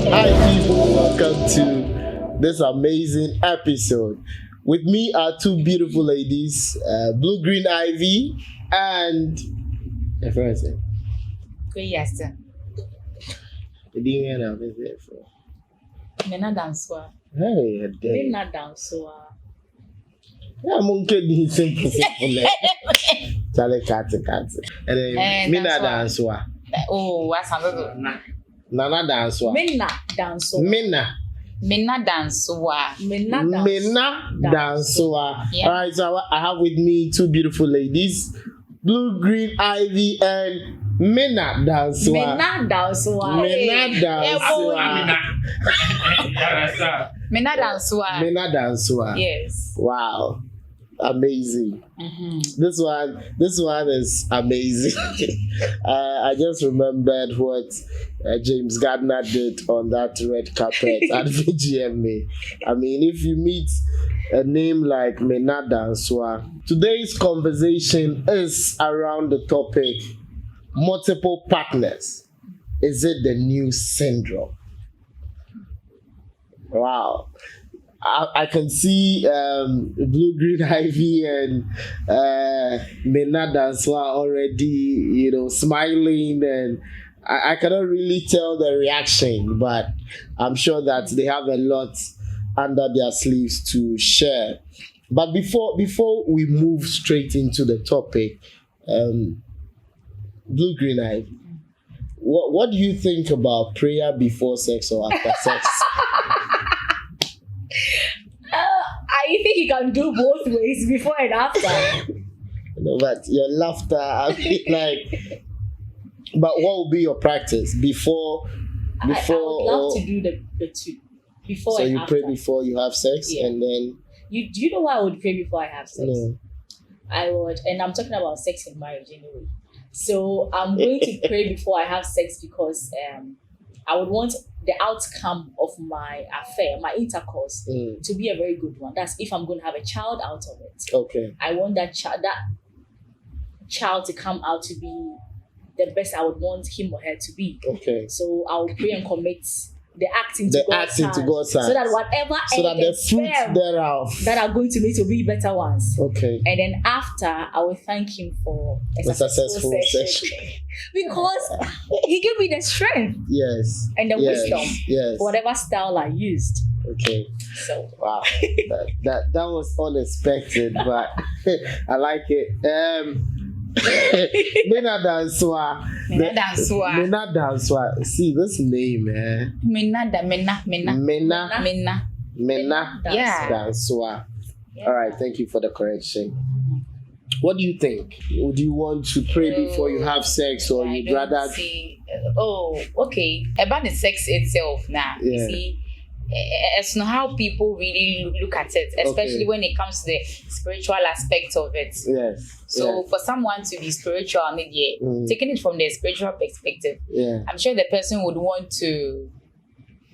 Hi, people. Welcome to this amazing episode. With me are two beautiful ladies, Blue Green Ivy and. Yes. The didn't have it there for. Mena danswa. Hey, Mena danswa. yeah, monkey did simple. Charlie cat. And then Mina Danswa. Oh, what's another? Nana Danswa. Mena danswa. Mena danswa. Mina Danswa. Yeah. All right, so I have with me two beautiful ladies, Blue Green Ivy and Mina Danswa. Mena danswa. Mena danswa. Mina Danswa. Yes. Wow. Amazing. Mm-hmm. This one is amazing. I just remembered what James Gardner did on that red carpet at VGMA. I mean, if you meet a name like Mena Danswa, today's conversation is around the topic multiple partners. Is it the new syndrome? Wow. I can see Blue Green Ivy and Mena Danswa already, smiling, and I cannot really tell the reaction, but I'm sure that they have a lot under their sleeves to share. But before we move straight into the topic, Blue Green Ivy, what do you think about prayer before sex or after sex? I think you can do both ways, before and after. No, but your laughter, I mean, like. But what will be your practice before? I would love to do the two, before So and you after. pray before you have sex, Yeah. and then. Do you know why I would pray before I have sex? No. I would, and I'm talking about sex in marriage anyway. So I'm going to pray before I have sex because I would want the outcome of my affair, my intercourse, to be a very good one. That's if I'm going to have a child out of it. Okay. I want that child to come out to be the best I would want him or her to be. Okay. So I will pray and commit the acting to God's hand, hand. so that whatever So that the fruit sperm thereof. that are going to make to be better ones. Okay. And then after, I will thank him for a The successful session. session. Because he gave me the strength Yes. and the wisdom Yes. for whatever style I used. Okay. So Wow. that was unexpected, but I like it. Mena Danswa. Mena Danswa. Mena Danswa. See this name, Mena. Mena Yeah. Danswa. All right, thank you for the correction. What do you think? Would you want to pray before you have sex, or you'd rather? Okay. About the sex itself now, Yeah. you see, it's not how people really look at it, especially when it comes to the spiritual aspect of it. Yes. So for someone to be spiritual, maybe taking it from the spiritual perspective, Yeah. I'm sure the person would want to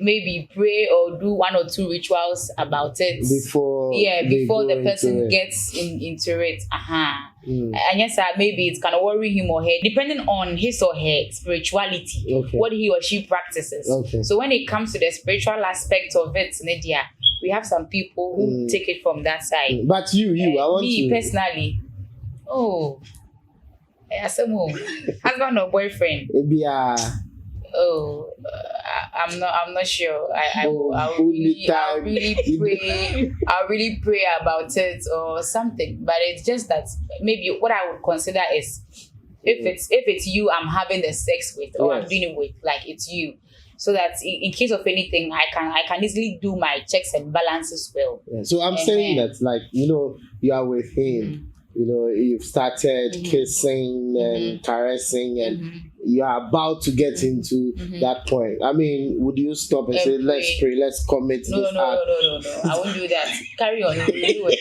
maybe pray or do one or two rituals about it Before the go person into it. gets into it. And yes, maybe it's gonna worry him or her, depending on his or her spirituality, Okay. what he or she practices. Okay. So when it comes to the spiritual aspect of it, Nadia, we have some people who take it from that side. But I want Me to. personally, husband or boyfriend. Maybe I'm not sure. I'll Only time. really pray about it or something. But it's just that maybe what I would consider is if it's you I'm having the sex with, or I'm doing it with, like it's you. So that in case of anything, I can easily do my checks and balances well. Yeah. So I'm saying that, like, you are with him. You've started kissing and caressing, and you are about to get into that point. I mean, would you stop and say, let's pray, let's commit No. this act? I won't do that. Carry on. We'll do it.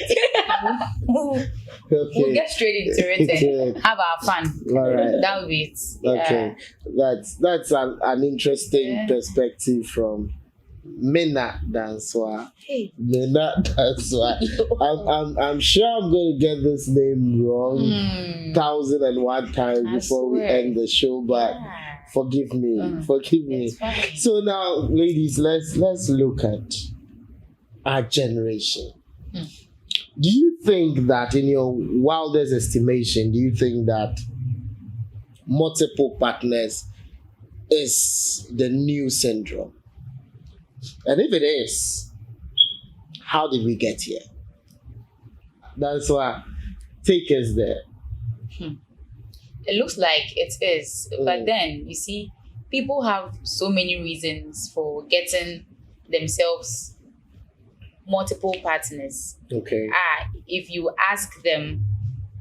Okay. We'll get straight into it and have our fun. All right. That'll be it. Okay. That's an interesting perspective from Mena Danswa. Hey. Mena Danswa. I'm sure I'm going to get this name wrong 1,001 times before we end the show, but forgive me. Forgive me. So now, ladies, let's look at our generation. Do you think that, in your wildest estimation, do you think that multiple partners is the new syndrome? And if it is, how did we get here? That's why take us there. It looks like it is, but then you see, people have so many reasons for getting themselves multiple partners. Okay. If you ask them,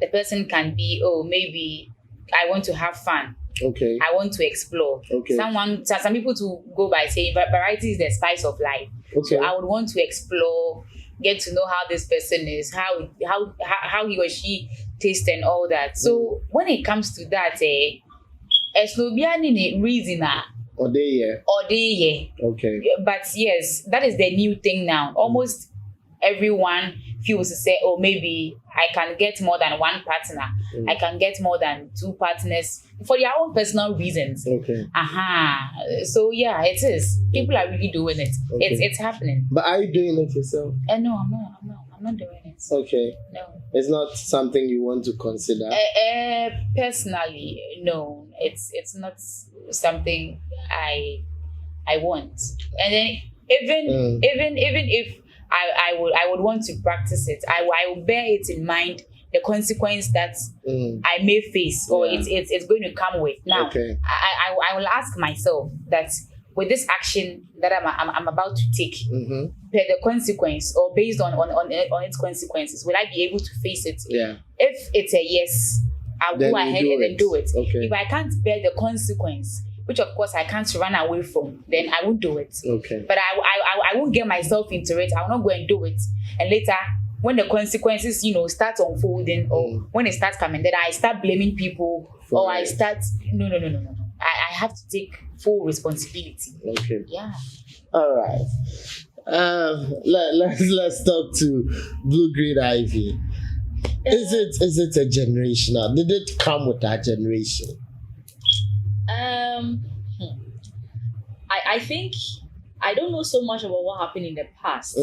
the person can be, maybe I want to have fun. Okay. I want to explore. Okay. Some people to go by saying variety is the spice of life. Okay. So I would want to explore, get to know how this person is, how he or she tastes and all that. So when it comes to that, it's no be reason Or they Okay. But yes, that is the new thing now. Almost everyone feels to say, oh, maybe I can get more than one partner. I can get more than two partners for their own personal reasons. Okay. So yeah, it is. People are really doing it. Okay. It's happening. But are you doing it yourself? No, I'm not doing it. Okay. No. It's not something you want to consider? Personally, no. It's not something I want. And then even if I would want to practice it, I will bear it in mind, the consequence that I may face or it's going to come with. Now, I will ask myself that with this action that I'm about to take, per the consequence or based on its consequences, will I be able to face it? Yeah. If it's a yes, I'll then go ahead and do it. Okay. If I can't bear the consequence, which of course I can't run away from, then I won't do it. Okay. But I won't get myself into it. I will not go and do it. And later, when the consequences, start unfolding or when it starts coming, then I start blaming people or I start, no. I have to take full responsibility. Okay. Yeah. All right. Let's talk to Blue Green Ivy. Is it a generational? Did it come with our generation? I think I don't know so much about what happened in the past,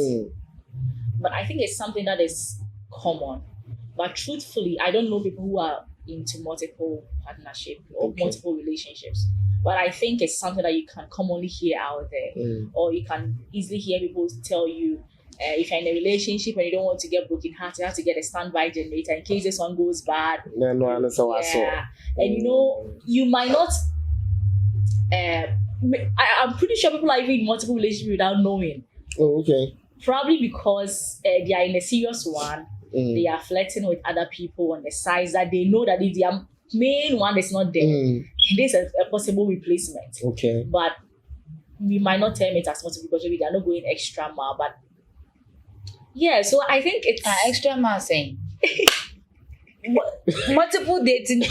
but I think it's something that is common. But truthfully, I don't know people who are into multiple partnership or multiple relationships. But I think it's something that you can commonly hear out there, or you can easily hear people tell you. If you're in a relationship and you don't want to get broken heart, you have to get a standby generator in case this one goes bad. And you might not. I'm pretty sure people are even in multiple relationships without knowing. Oh, okay. Probably because they are in a serious one. They are flirting with other people on the sides that they know that if their main one is not there, there's a possible replacement. Okay. But we might not term it as multiple because maybe they are not going extra mile, but yeah, so I think it's extra mile saying multiple dating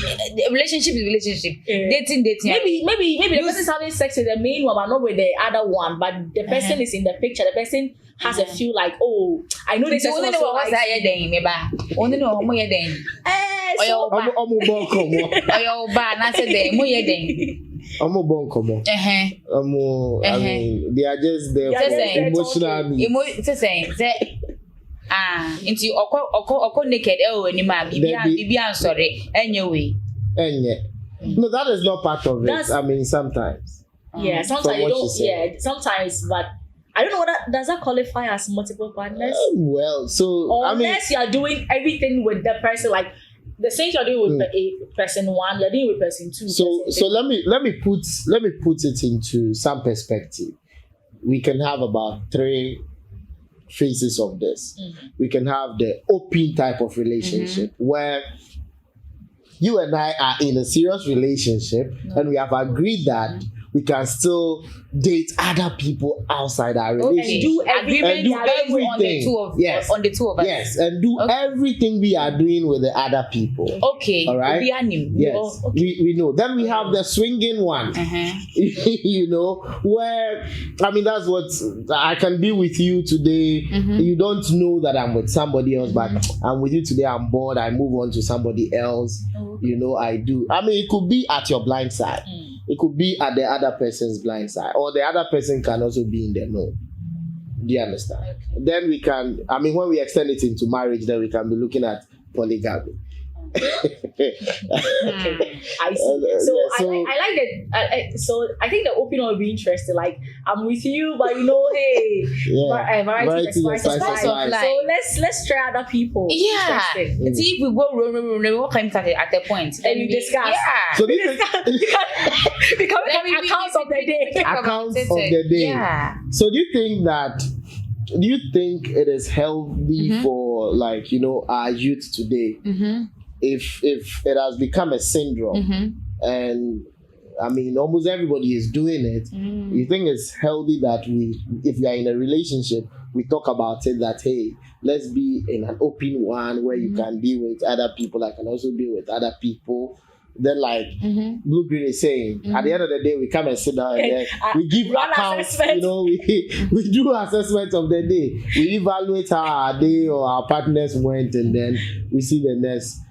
relationship is relationship. Dating. Maybe the person is having sex with the main one but not with the other one, but the person is in the picture. The person has a feel like, oh, I know this person also likes me. Only know how you're doing. I mean, they are just there for emotional needs. Into oko naked anima bibi ansori anyway. No, that is not part of it. I mean, sometimes. Yeah, sometimes you don't. Yeah, sometimes, but I don't know what does that qualify as multiple partners. Well, so unless you are doing everything with the person, like the same you're doing with person one, you're doing with person two. So let me put it into some perspective. We can have about 3 phases of this. We can have the open type of relationship where you and I are in a serious relationship and we have agreed that we can still date other people outside our relationship. And do everything on the two of yes. on the two of us. Yes, and do everything we are doing with the other people. Okay. All right. Yes. Okay. We know. Then we have the swinging one. You know, where I mean that's what I can be with you today. You don't know that I'm with somebody else, but I'm with you today. I'm bored. I move on to somebody else. You know, I do. I mean, it could be at your blind side. It could be at the other person's blind side, or the other person can also be in the know. Do you understand? Okay. Then we can, I mean, when we extend it into marriage, then we can be looking at polygamy. I see. So I like that. So I think the opening will be interesting. Like I'm with you, but you know, hey, variety is the spice of life. So let's try other people. Yeah. See if we go what comes at the point, then we discuss. Yeah. So this because accounts of the day. Accounts of the day. Yeah. So do you think it is healthy for, like, you know, our youth today? If it has become a syndrome, and I mean almost everybody is doing it, you think it's healthy that if we are in a relationship, we talk about it, that hey, let's be in an open one where you can be with other people, I can also be with other people. Then, like Blue Green is saying, at the end of the day, we come and sit down and then we give accounts. You know, we do assessment of the day. We evaluate how our day or our partners went, and then we see the next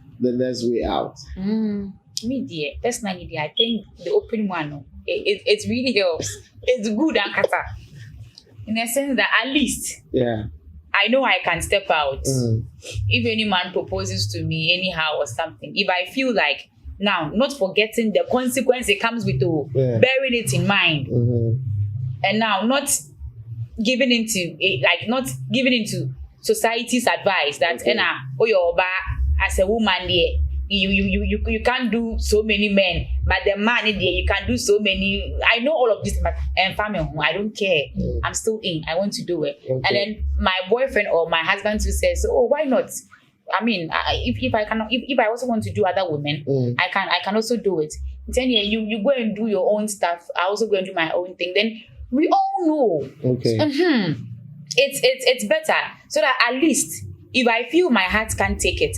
way out. Me, dear, personally, I think the open one, it really helps. It's good, Ankata, in a sense that at least, I know I can step out. If any man proposes to me anyhow or something, if I feel like, now, not forgetting the consequence it comes with, bearing it in mind, and now not giving into society's advice that as a woman there, you can't do so many men, but the man there you can do so many. I know all of this, but family, I don't care. I'm still in. I want to do it. And then my boyfriend or my husband who says, "Oh, why not?" I mean, if I also want to do other women, I can also do it. Then you go and do your own stuff. I also go and do my own thing. Then we all know. It's better, so that at least if I feel my heart can't take it,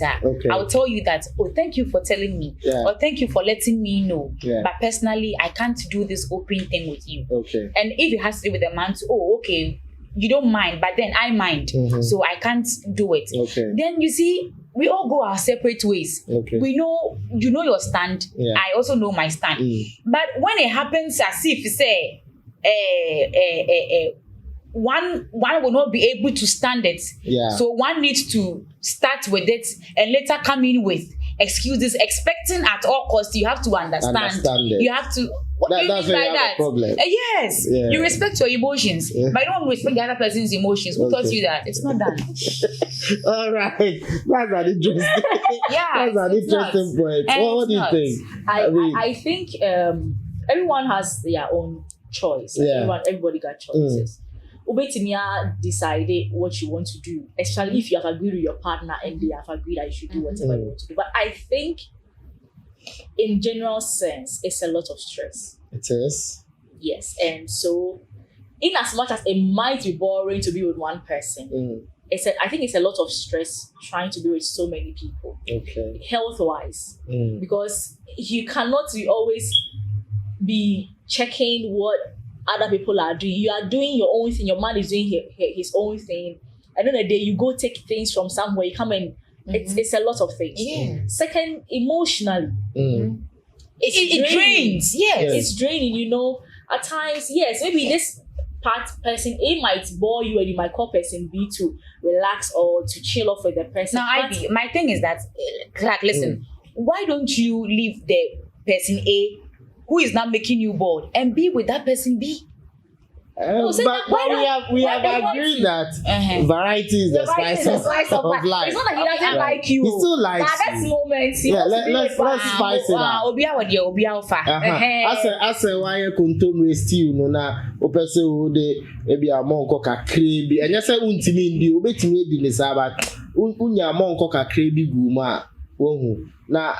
I'll tell you that, oh, thank you for telling me, or thank you for letting me know. But personally, I can't do this open thing with you. And if it has to do with a man, oh, okay, you don't mind, but then I mind, so I can't do it. Then you see, we all go our separate ways. We know, you know your stand. I also know my stand. But when it happens as if you say, one will not be able to stand it. So one needs to start with it and later come in with excuses, expecting at all costs. You have to understand it. You have to. That's where you have a problem. Yes, you respect your emotions, but you don't respect the other person's emotions. Who taught you that? It's not done. All right, that's an interesting. That's an interesting point. What do you think? I think everyone has their own choice. Everybody got choices. Ubetimia decided what you want to do, especially if you have agreed with your partner and they have agreed that you should do whatever you want to do. But I think, in general sense, it's a lot of stress. It is. Yes, and so, in as much as it might be boring to be with one person, I think it's a lot of stress trying to be with so many people. Health-wise, because you cannot always be checking what other people are doing. You are doing your own thing. Your man is doing his own thing. And then the day you go take things from somewhere, you come and it's a lot of things. Second, emotionally, it drains. It's draining. You know, at times, maybe this person A might bore you, and you might call person B to relax or to chill off with the person. Now, my thing is that, Clark, listen, why don't you leave the person A who is not making you bored and be with that person B? But we have agreed that variety is the spice of life. It's not that he doesn't like you. He still likes you. That's moments. Let's spice it up. As a wire contomre stew no na opese wo de ebi amonko kakre bi. Enya se untimi ndi obetimi di ne sa ba unya amonko kakre bi gu mu a Now,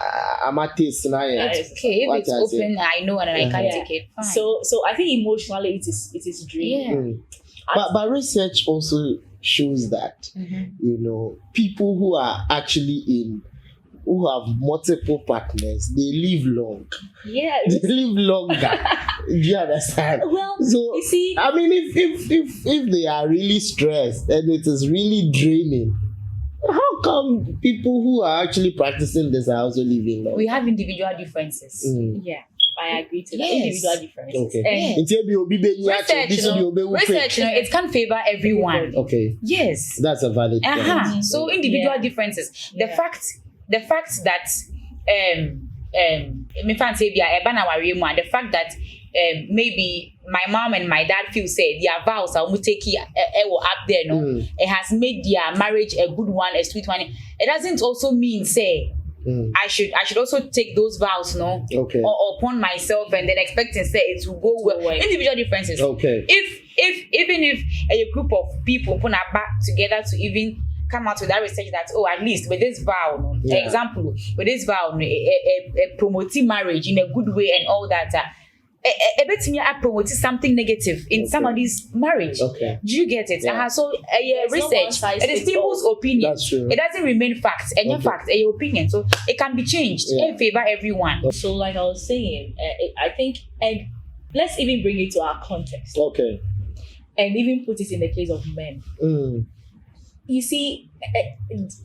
I'm at taste now. Yes. Okay, if What it's I say? open, I know and I can't Yeah. take it. Fine. So I think emotionally it is draining. Yeah. But research also shows that people who are actually who have multiple partners, they live long. Yeah. They live longer. Do you understand? Well, So you see, I mean, if they are really stressed and it is really draining, how come people who are actually practicing this are also living long? We have individual differences. yeah, I agree to that. Yes. Individual differences. Okay. And Research, it can't favor everyone. Okay, Yes. that's a valid point. So individual Yeah. differences. Yeah. The fact that me fan say the fact that maybe my mom and my dad feel say their vows are take up there, it has made their marriage a good one, a sweet one. It doesn't also mean say I should also take those vows, Okay. or upon myself and then expecting say it will go well. Individual differences. Okay. Even if a group of people put our back together to even come out with that research that at least with this vow, example, with this vow, a promoting marriage in a good way and all that. A bit me I promote something negative in somebody's marriage. Okay. Do you get it? Yeah. So It's not one research, size it is fits people's all. opinion. That's true. It doesn't remain facts. And your Okay. facts, your opinion. So it can be changed in favor everyone. So, like I was saying, I think, and let's even bring it to our context, Okay. and even put it in the case of men. You see,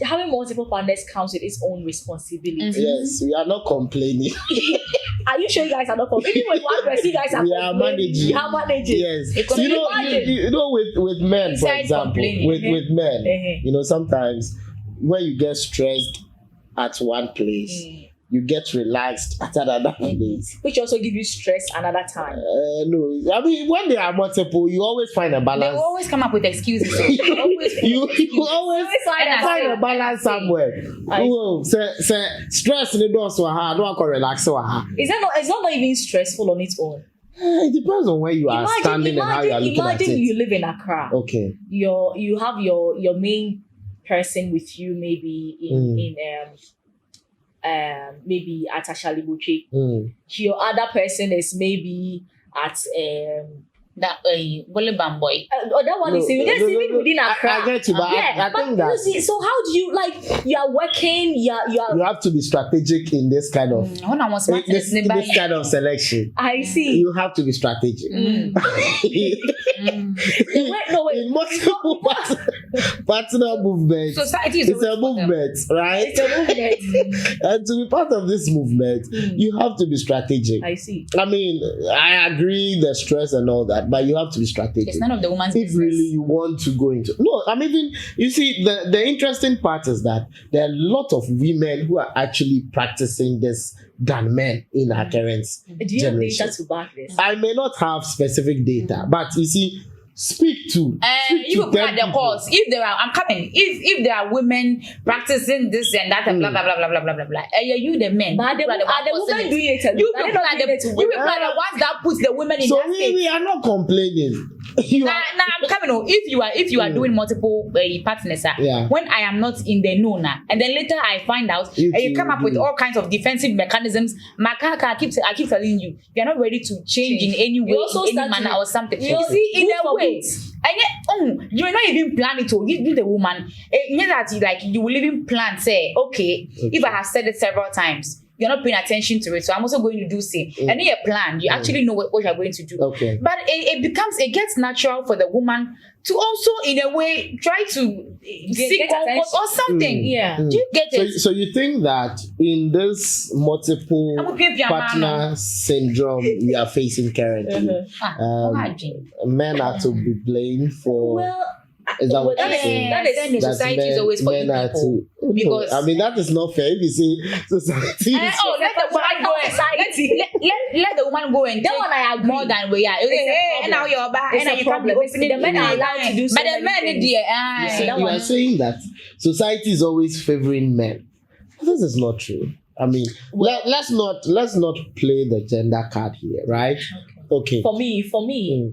having multiple partners comes with its own responsibility. Yes, we are not complaining. Are you sure you guys are not complaining? Even with one person, you guys are We are complaining. managing. You are managing. Yes. Because With men, for Inside example, complaining. with men, Uh-huh. sometimes when you get stressed at one place, you get relaxed at another place. Which also give you stress another time. No, I mean when they are multiple, you always find a They balance. will always come up with excuses. So you always you always find a And balance somewhere. Say stress in the door so hard, don't relax so hard. It's not even stressful on its own. It depends on where you are standing and how you are looking at Imagine it. you live in Accra. Okay. You have your main person with you maybe in maybe at Ashalibuchi. Your other person is maybe at that Bolibam boy. that one is even within Accra. I get you, but I think that you see, so how do you you are working, you are you have to be strategic in this kind of When I was smart, this kind of selection. I see. You have to be strategic. Wait, In multiple partner movement, Society is it's a always for them. movement, right? It's a movement. And to be part of this movement, you have to be strategic. I see. I mean, I agree the stress and all that, but you have to be strategic. It's none of the woman's If business. really you want to go into I'm even you see the interesting part is that there are a lot of women who are actually practicing this than men in our parents' Do you have generation. data to back this? I may not have specific data, but you see, speak to You will put 10 at the people. calls. If there are, I'm coming. If there are women practicing this and that and blah blah blah blah blah blah blah blah. You the men. But You are the ones women causing doing it? You Are they people not are doing it to the women? ones that put the women in So that state. we are not complaining. You Nah, are- I'm coming. If you are doing multiple partners, Yeah. when I am not in the know now, and then later I find out, You and you come up with do. all kinds of defensive mechanisms. Makaka, I keep telling you, you're not ready to change in any way, also in any start manner to- or something. you You also see, in look a for way, goods. and yet, you may not even plan it. To you the woman, you will even plan. Say, okay, if I have said it several times, you're not paying attention to it, so I'm also going to do same. And then you plan. You actually know what you're going to do. Okay. But it gets natural for the woman to also, in a way, try to seek get comfort attention. or something. Yeah. Do you get it? So you think that in this multiple I'm gonna your partner syndrome we are facing currently, Imagine. men are to be blamed for Well, is that what that you're is- saying? that is- then the That society is always for you men are people. to Because- I mean that is not fair. If you say society is Let the woman go and let the woman go and that take one I agree. more than we are. It's a Hey, problem. and now you're back. It's And now a you can't be problem. opening The men are allowed to do so but the many men things. the you, say, that you one- are saying that society is always favoring men. This is not true. I mean, let's not play the gender card here, right? Okay. For me,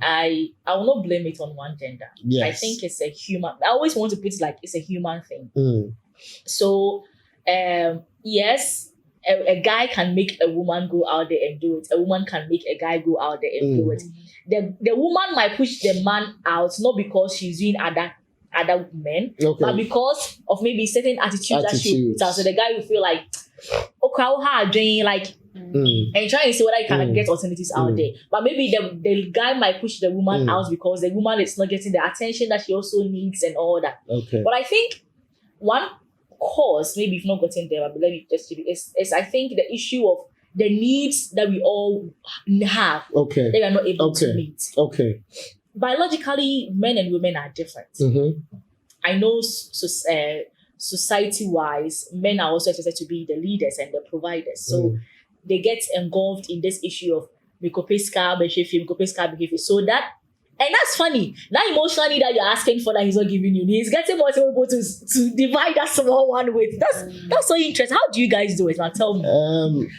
I will not blame it on one gender. Yes. I think it's a human. I always want to put it like it's a human thing. Mm. So, yes, a guy can make a woman go out there and do it. A woman can make a guy go out there and do it. The woman might push the man out not because she's doing other men, but because of maybe certain attitudes that she puts out. So the guy will feel like, okay, how hard doing like. And trying to see whether you can get alternatives out there. But maybe the guy might push the woman out because the woman is not getting the attention that she also needs and all that. But I think one cause, maybe if not gotten there, but let me just is I think the issue of the needs that we all have that we are not able to meet. Biologically, men and women are different. I know society-wise, men are also expected to be the leaders and the providers. So they get involved in this issue of Mikopeska behavior. So that, and that's funny. That emotional need that you're asking for that he's not giving you, he's getting more people to divide that small one with. That's so interesting. How do you guys do it? Now tell me.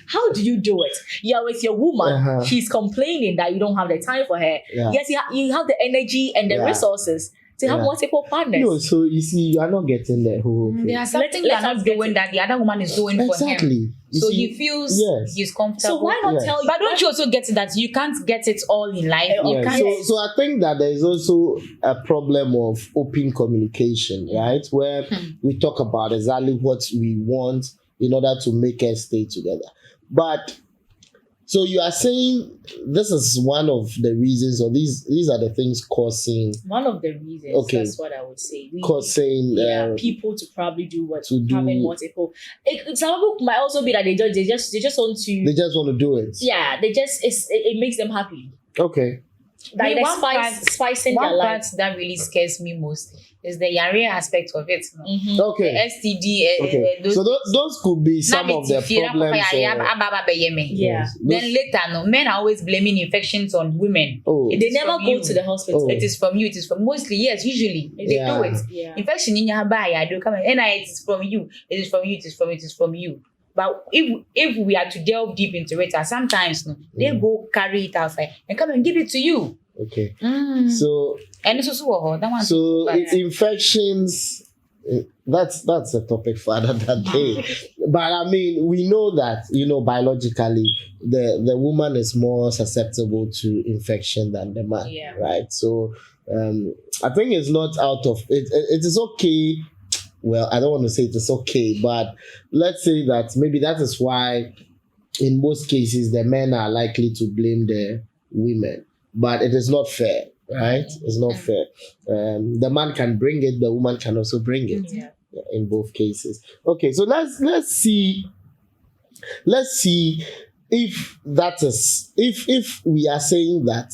How do you do it? You're with your woman. She's complaining that you don't have the time for her. Yes, you have the energy and the resources to have multiple partners. No, so you see, you are not getting the whole thing. There's something you're not doing that the other woman is doing for him. So he feels he's comfortable. So why not tell you? But don't you also get that you can't get it all in life? You can't. So I think that there is also a problem of open communication, right? Where we talk about exactly what we want in order to make us stay together. But so you are saying this is one of the reasons, or these are the things causing. One of the reasons. That's what I would say. Causing people to probably do what having multiple. Some people might also be that they just want to. They just want to do it. Yeah, it makes them happy. Okay. Like spicing their life. One part that really scares me most is the yare aspect of it. Okay. The STD. So those could be some of the problems. Then later, men are always blaming infections on women. They never go to the hospital. It is from you. It is from mostly, yes, usually they do it. Infection in your body, do come and it is from you. It is from you. It is from. It is from you. But if we are to delve deep into it, sometimes they go carry it outside and come and give it to you. Okay. So and it's also that one. So infections. That's a topic for another day. But I mean, we know that biologically the woman is more susceptible to infection than the man, right? So I think it's not out of it. It is okay. Well, I don't want to say it is okay, but let's say that maybe that is why in most cases the men are likely to blame the women. But it is not fair, right? It's not fair. The man can bring it, the woman can also bring it in both cases. Okay, so let's see if that is if we are saying that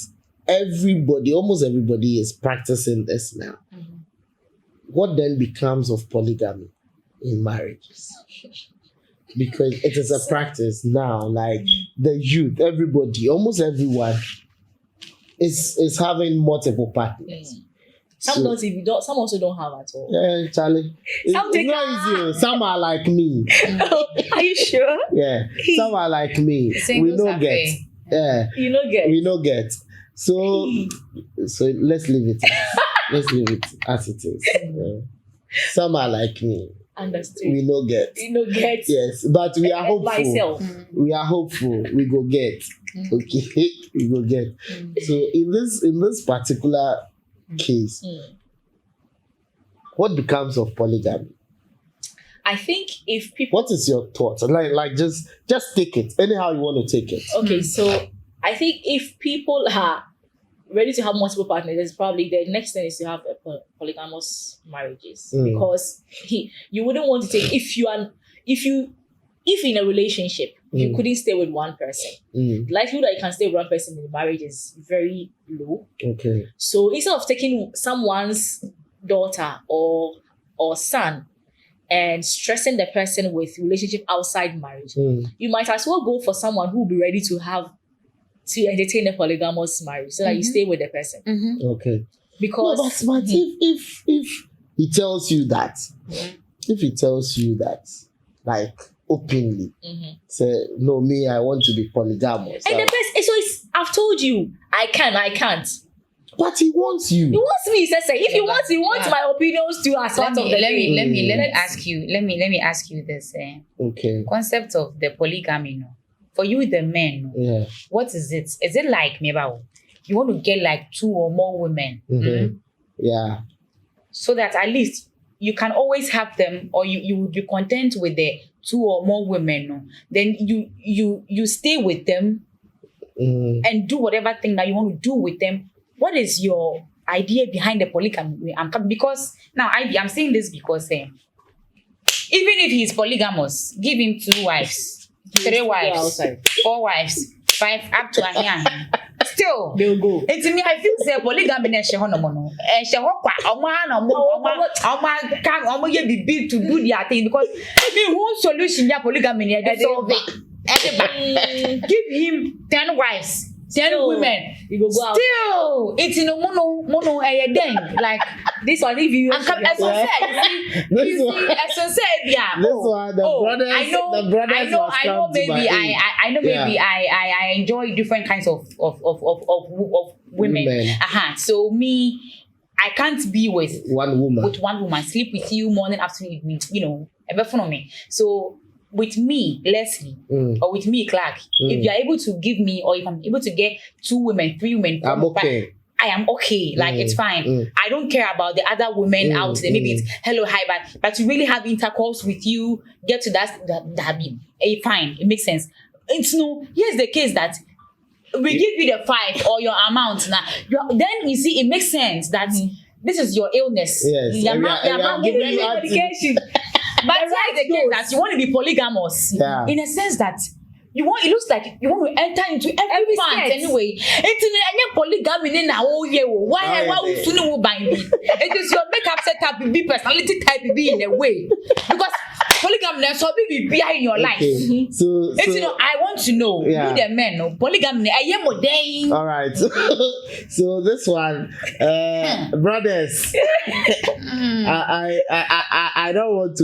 almost everybody is practicing this now. What then becomes of polygamy in marriages? Because it is a practice now, like the youth, everybody, almost everyone is having multiple partners. Some also don't have at all. Yeah, Charlie. It's not easy. Some are like me. Are you sure? Yeah. Some are like me. Singles we don't get. Yeah. You don't get. We don't get. So let's leave it. Let's leave it as it is. Yeah. Some are like me. Understood. We no get. You no get. Yes, but we are hopeful. Myself. We are hopeful. We go get. Okay, we go get. So in this particular case, what becomes of polygamy? I think if people. What is your thought? Like just take it anyhow you want to take it. Okay, so I think if people are ready to have multiple partners, it's probably the next thing is to have a polygamous marriages because you wouldn't want to take if in a relationship you couldn't stay with one person. The likelihood that you can stay with one person in the marriage is very low. Okay. So instead of taking someone's daughter or son and stressing the person with relationship outside marriage, you might as well go for someone who will be ready to entertain a polygamous marriage so that you stay with the person. Okay. Because but if he tells you that, like openly, say no, me, I want to be polygamous. And the best, I've told you, I can't. But he wants you. He wants me, say. If he wants my opinions too as part of the let me ask you. Let me ask you this. Okay. Concept of the polygamy, no? For you, the men, Yeah. what is it? Is it like maybe you want to get like 2 or more women? Mm-hmm. Yeah. So that at least you can always have them, or you would be content with the 2 or more women, no? Then you stay with them and do whatever thing that you want to do with them. What is your idea behind the polygamy? Because now I'm saying this because even if he's polygamous, give him 2 wives, 3 wives, 4 wives, 5 up to a year. Still, they'll go. It's me. I feel say polygamy na she hono mono. She hokwa omo ye bibi to do their thing because me who solution ya polygamy na solve it. Give him 10 wives, 10 women. You go out. Still, it's in a mono then like this one. If you as I said, This one, the brothers. I know. Maybe I enjoy different kinds of women. So me, I can't be with one woman. Sleep with you morning, afternoon, evening. You know, ever for me. So with me, Leslie, or with me, Clark, if you are able to give me, or if I'm able to get 2 women, 3 women, I'm okay. I am okay. Like it's fine. I don't care about the other women out there. Maybe it's hello, hi, but to really have intercourse with you, get to that be fine. It makes sense. It's no. Here's the case that we give you the 5 or your amount now. Then you see it makes sense that this is your illness. Yes. You're giving you medication. But here's the case that you want to be polygamous in a sense that it looks like you want to enter into every part anyway. It's polygamy now. Oh yeah, why we soon bind it? It is your makeup setup, be personality type, be in a way because polygamy so be in your life. So I want to know who the men know polygamy. All right. So this one, brothers, I don't want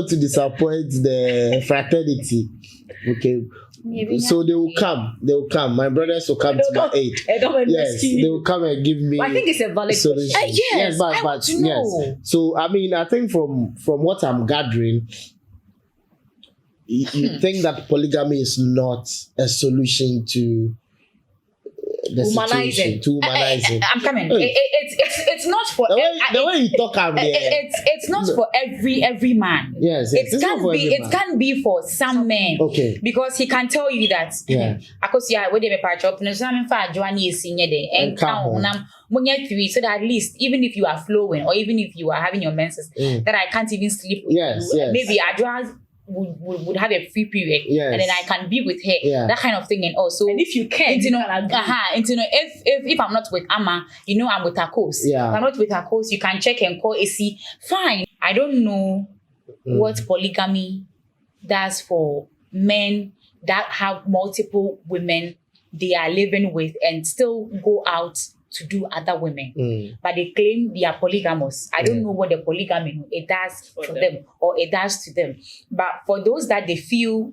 to disappoint the fraternity. Okay. So they will come. My brothers will come to my aid. Yes, they will come and give me. I think it's a valid solution. Yes, but yes. So I mean, I think from what I'm gathering, you think that polygamy is not a solution to the situation, to humanizing. I'm coming. It's not for the way you talk out there. It's not for every man. Yes, it can be for some men. Okay. Because he can tell you that. Because where they patch up, no some for Joanny is senior day and count when you're 3, so that at least even if you are flowing or even if you are having your menses, that I can't even sleep with you. Maybe I just would have a free period and then I can be with her, that kind of thing. And also, and if you can, if I'm not with Amma, I'm with her course. If I'm not with her course, you can check and call AC. Fine. I don't know what polygamy does for men that have multiple women they are living with and still go out to do other women, but they claim they are polygamous. I don't know what the polygamy it does for them or it does to them. But for those that they feel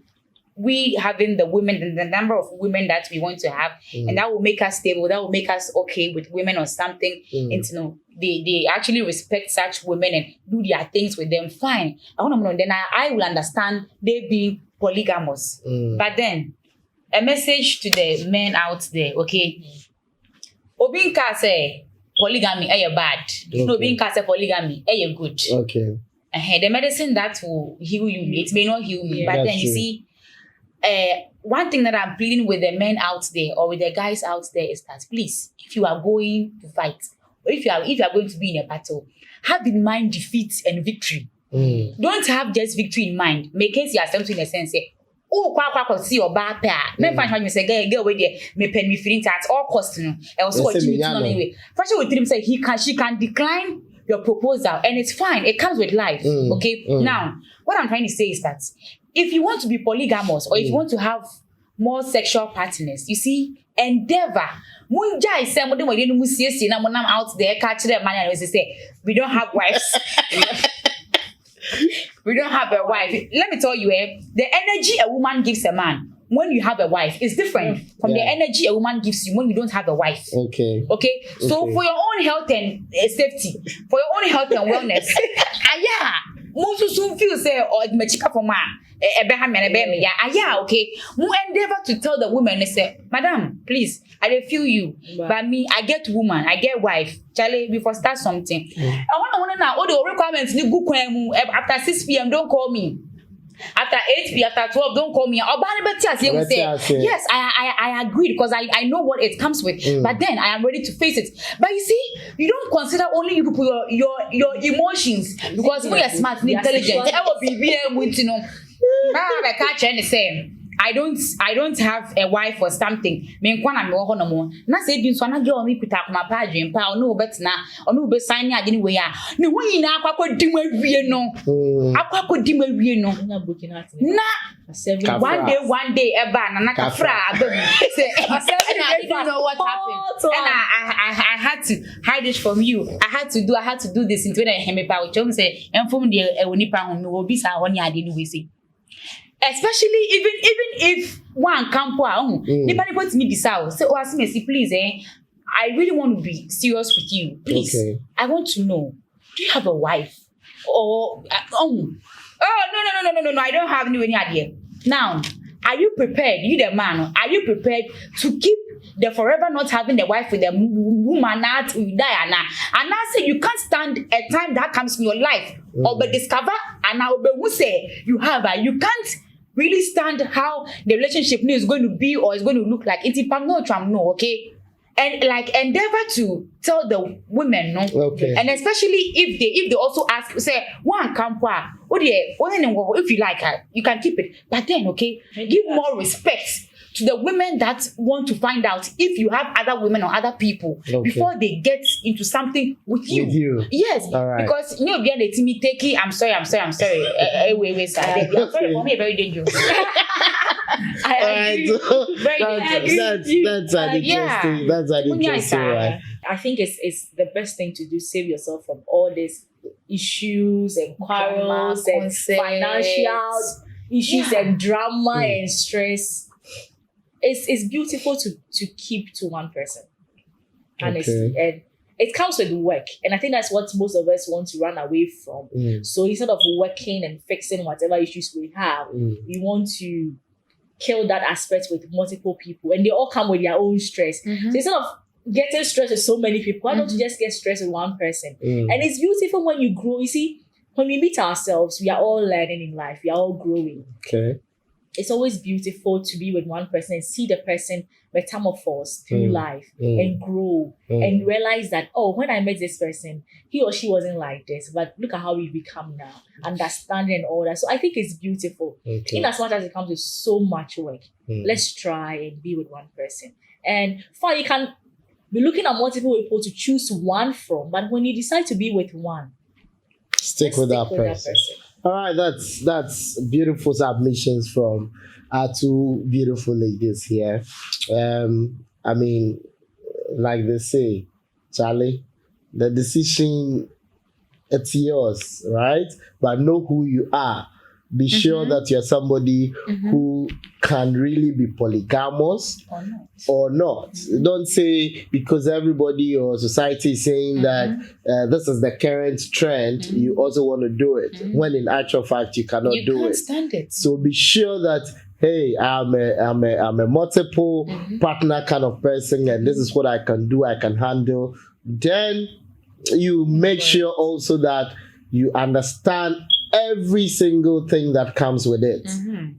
we having the women, the number of women that we want to have, and that will make us stable, that will make us okay with women or something. And they actually respect such women and do their things with them. Fine. Then I will understand they being polygamous. But then a message to the men out there, okay? Obinka say polygamy bad. No, Obinka say polygamy good. Okay. The medicine that will heal you, it may not heal you. But then you see, one thing that I'm pleading with the men out there or with the guys out there is that please, if you are going to fight, or if you are going to be in a battle, have in mind defeat and victory. Don't have just victory in mind. Make it yourself in a sense. See your bad pair. Men find you say, girl, wait there, me pen me feeling at all costs. And also what you anyway. First with him say she can decline your proposal and it's fine. It comes with life. Okay. Now, what I'm trying to say is that if you want to be polygamous or if you want to have more sexual partners, you see, endeavor. Munja is saying, I'm out there, catch them man and say, we don't have wives. We don't have a wife. Let me tell you, the energy a woman gives a man when you have a wife, it's different from the energy a woman gives you when you don't have a wife. Okay. So for your own health and safety, for your own health and wellness, most soon feel say or machika for ma okay. Mu endeavor to tell the women say, Madam, please, I dey feel you. But me, I get woman, I get wife. Charlie, before start something. I wanna know all the requirements ni good after 6 p.m. don't call me. After 8 p.m., after 12, don't call me. Yes, I agree because I know what it comes with. But then I am ready to face it. But you see, you don't consider only you people your emotions because when you're smart and intelligent, I will be with I can't change the same. I don't have a wife or something. Me nkwana me wo no mo. Na say bi nso na girl me pita akoma pa adwen pa ono betina ono be sign ya gini we ya. Ne ho nyina akwakọ dim awie no. Akwakọ dim awie no. Na one day eba na kafra abam. Say I don't know what happened. And I had to hide it from you. I had to do this into the heme pa which say enfom de onipa ho no obi sa ho ne ade ni we say. Especially even if one campo nipa to me bisa say see please I really want to be serious with you, please. I want to know, do you have a wife or no I don't have any idea. Now are you prepared, you the man, are you prepared to keep the forever not having the wife with the woman not to die and I say you can't stand a time that comes in your life or be discover and I will say you have you can't really stand how the relationship is going to be or is going to look like. It's no, okay? And like endeavor to tell the women, no? Okay. And especially if they also ask, say, one campa, if you like her, you can keep it. But then, okay, give more respect to the women that want to find out if you have other women or other people before they get into something with you. Yes, because behind the Timmy takey, I'm sorry. Wait, sorry. For me, very dangerous. That's an interesting one. I think it's the best thing to do. Save yourself from all these issues and quarrels and financial issues and drama and stress. It's beautiful to keep to one person, honestly, and it comes with work, and I think that's what most of us want to run away from. So instead of working and fixing whatever issues we have, we want to kill that aspect with multiple people, and they all come with their own stress. So instead of getting stressed with so many people, why don't you just get stressed with one person? And it's beautiful when you grow. You see, when we meet ourselves, we are all learning in life. We are all growing. Okay. It's always beautiful to be with one person and see the person metamorphose through life and grow and realize that, when I met this person, he or she wasn't like this, but look at how we've become now, understanding and all that. So I think it's beautiful. In as much as it comes with so much work, let's try and be with one person. And fine, you can be looking at multiple people to choose one from, but when you decide to be with one, stick with that person. All right, that's beautiful submissions from our two beautiful ladies here. I mean, like they say, Charlie, the decision, it's yours, right? But know who you are. Be sure that you're somebody who can really be polygamous or not. Don't say because everybody or society is saying that this is the current trend, you also want to do it. When in actual fact, you cannot do it. Stand it. So be sure that, hey, I'm a multiple partner kind of person, and this is what I can do, I can handle. Then you make sure also that you understand every single thing that comes with it,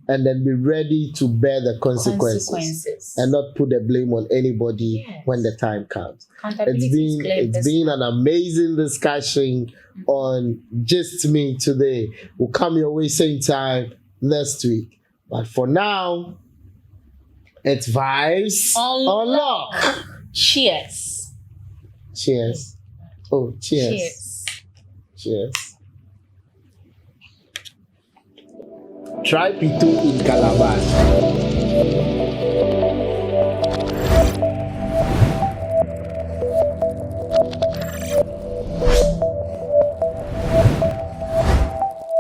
and then be ready to bear the consequences and not put the blame on anybody when the time comes. It's been an amazing discussion on Just Me today. We'll come your way same time next week, but for now, it's Vibes Unlock. Cheers. Oh, cheers. Try P2 in Calabash.